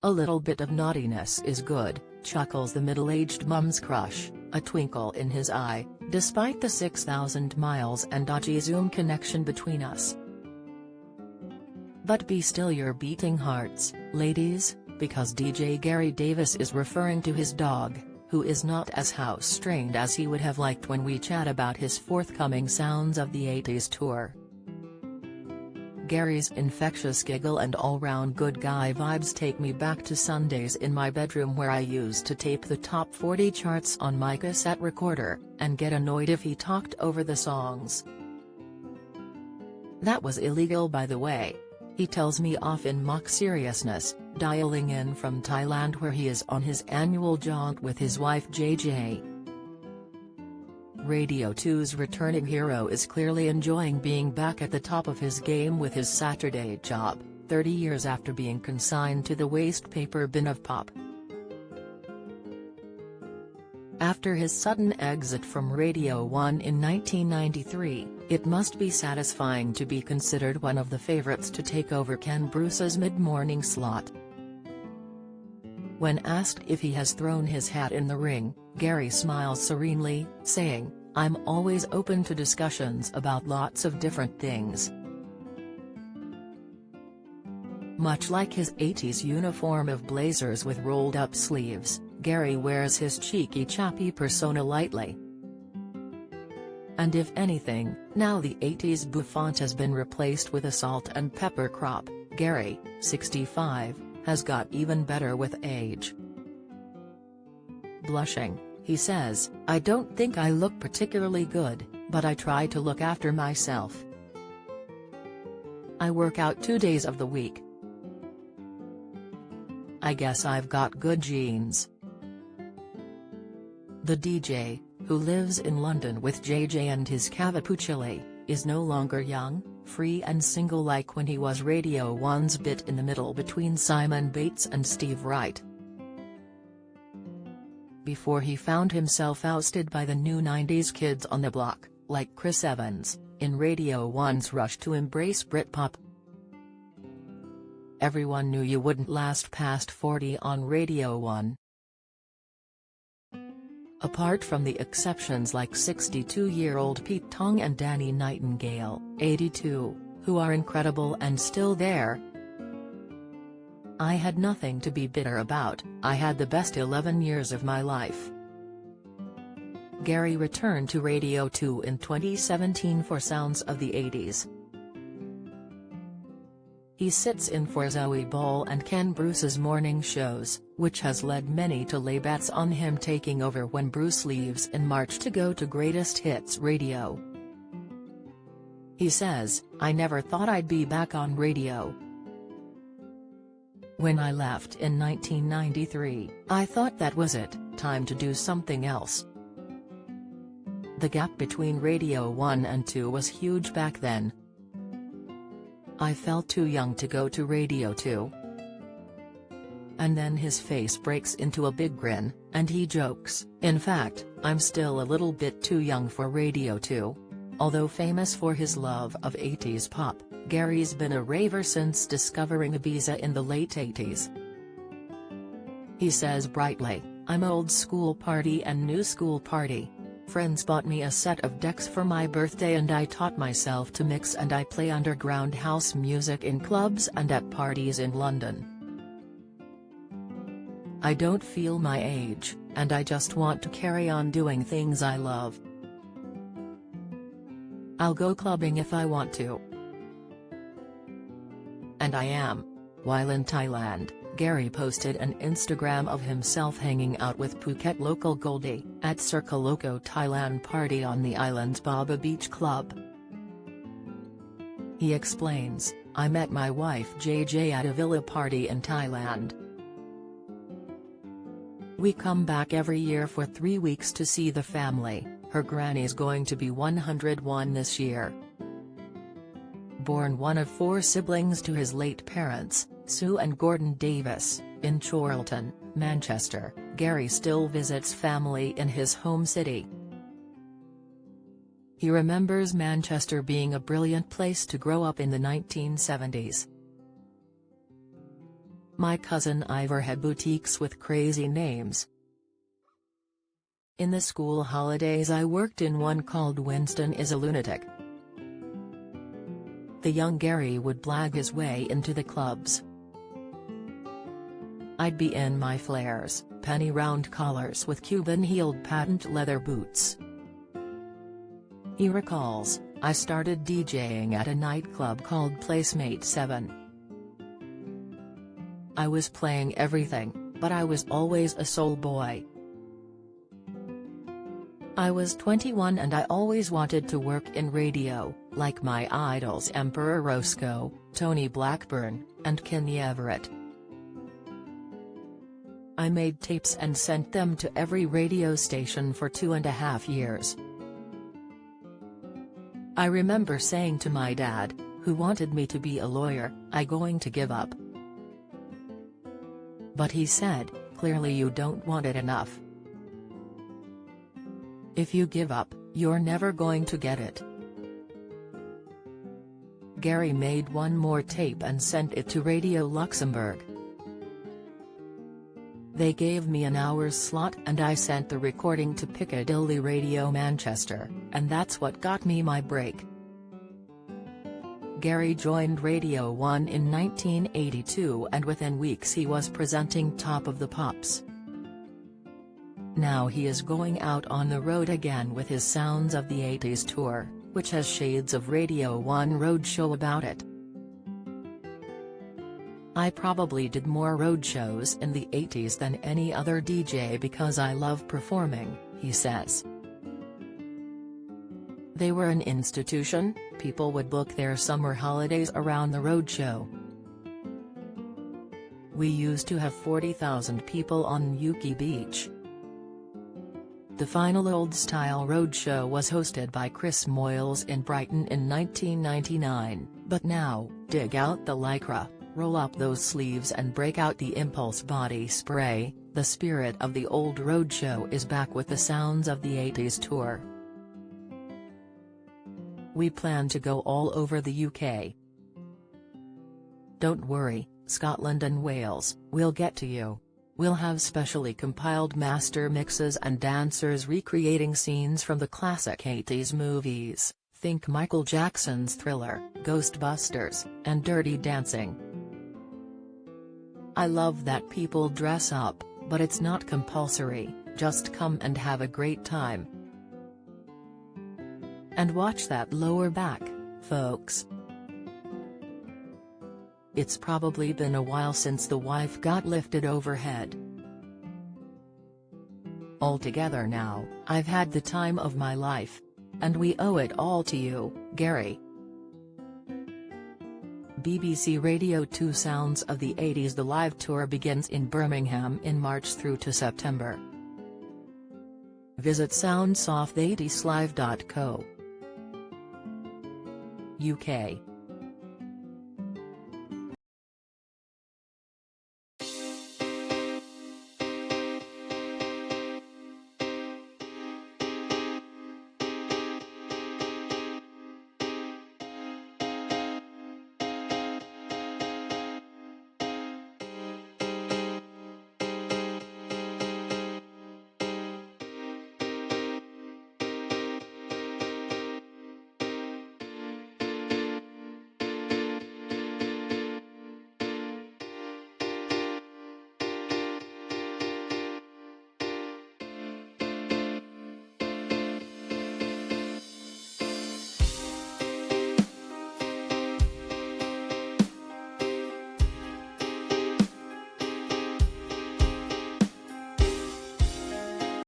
"A little bit of naughtiness is good," chuckles the middle-aged mum's crush, a twinkle in his eye, despite the 6,000 miles and dodgy Zoom connection between us. But be still your beating hearts, ladies, because DJ Gary Davies is referring to his dog, who is not as house-trained as he would have liked when we chat about his forthcoming Sounds of the 80s tour. Gary's infectious giggle and all-round good guy vibes take me back to Sundays in my bedroom where I used to tape the top 40 charts on my cassette recorder, and get annoyed if he talked over the songs. That was illegal, by the way. He tells me off in mock seriousness, dialing in from Thailand where he is on his annual jaunt with his wife JJ. Radio 2's returning hero is clearly enjoying being back at the top of his game with his Saturday job, 30 years after being consigned to the waste paper bin of pop. After his sudden exit from Radio 1 in 1993, it must be satisfying to be considered one of the favorites to take over Ken Bruce's mid-morning slot. When asked if he has thrown his hat in the ring, Gary smiles serenely, saying, "I'm always open to discussions about lots of different things." Much like his 80s uniform of blazers with rolled-up sleeves, Gary wears his cheeky chappy persona lightly. And if anything, now the 80s bouffant has been replaced with a salt and pepper crop, Gary, 65, has got even better with age. Blushing, he says, "I don't think I look particularly good, but I try to look after myself. I work out 2 days of the week. I guess I've got good genes." The DJ, who lives in London with JJ and his Cavapuccilli, is no longer young, free and single like when he was Radio 1's bit in the middle between Simon Bates and Steve Wright. Before he found himself ousted by the new 90s kids on the block, like Chris Evans, in Radio 1's rush to embrace Britpop. Everyone knew you wouldn't last past 40 on Radio 1. Apart from the exceptions like 62-year-old Pete Tong and Danny Nightingale, 82, who are incredible and still there. "I had nothing to be bitter about, I had the best 11 years of my life." Gary returned to Radio 2 in 2017 for Sounds of the 80s. He sits in for Zoe Ball and Ken Bruce's morning shows, which has led many to lay bets on him taking over when Bruce leaves in March to go to Greatest Hits Radio. He says, "I never thought I'd be back on radio. When I left in 1993, I thought that was it, time to do something else. The gap between Radio 1 and 2 was huge back then. I felt too young to go to Radio 2. And then his face breaks into a big grin, and he jokes, "In fact, I'm still a little bit too young for Radio 2. Although famous for his love of 80s pop, Gary's been a raver since discovering Ibiza in the late 80s. He says brightly, "I'm old school party and new school party. Friends bought me a set of decks for my birthday and I taught myself to mix and I play underground house music in clubs and at parties in London. I don't feel my age, and I just want to carry on doing things I love. I'll go clubbing if I want to. And I am." While in Thailand, Gary posted an Instagram of himself hanging out with Phuket local Goldie, at Circa Loco Thailand party on the island's Baba Beach Club. He explains, "I met my wife JJ at a villa party in Thailand. We come back every year for 3 weeks to see the family, her granny's going to be 101 this year." Born one of 4 siblings to his late parents, Sue and Gordon Davis, in Chorlton, Manchester, Gary still visits family in his home city. He remembers Manchester being a brilliant place to grow up in the 1970s. My cousin Ivor had boutiques with crazy names. In the school holidays I worked in one called Winston is a Lunatic. The young Gary would blag his way into the clubs. I'd be in my flares, penny round collars with Cuban-heeled patent leather boots. He recalls, I started DJing at a nightclub called Placemate 7. I was playing everything, but I was always a soul boy. I was 21 and I always wanted to work in radio, like my idols Emperor Roscoe, Tony Blackburn, and Kenny Everett. I made tapes and sent them to every radio station for 2.5 years. I remember saying to my dad, who wanted me to be a lawyer, "I'm going to give up." But he said, "Clearly you don't want it enough. If you give up, you're never going to get it." Gary made one more tape and sent it to Radio Luxembourg. They gave me an hour's slot and I sent the recording to Piccadilly Radio Manchester, and that's what got me my break. Gary joined Radio 1 in 1982 and within weeks he was presenting Top of the Pops. Now he is going out on the road again with his Sounds of the 80s tour, which has shades of Radio 1 roadshow about it. I probably did more roadshows in the 80s than any other DJ because I love performing, he says. They were an institution, people would book their summer holidays around the roadshow. We used to have 40,000 people on Yuki Beach. The final old-style roadshow was hosted by Chris Moyles in Brighton in 1999, but now, dig out the lycra, roll up those sleeves and break out the Impulse body spray. The spirit of the old roadshow is back with the Sounds of the 80s tour. We plan to go all over the UK. Don't worry, Scotland and Wales, we'll get to you. We'll have specially compiled master mixes and dancers recreating scenes from the classic 80s movies, think Michael Jackson's Thriller, Ghostbusters, and Dirty Dancing. I love that people dress up, but it's not compulsory, just come and have a great time. And watch that lower back, folks. It's probably been a while since the wife got lifted overhead. Altogether now, I've had the time of my life. And we owe it all to you, Gary. BBC Radio 2 Sounds of the 80s. The live tour begins in Birmingham in March through to September. Visit soundsofth80slive.co. UK.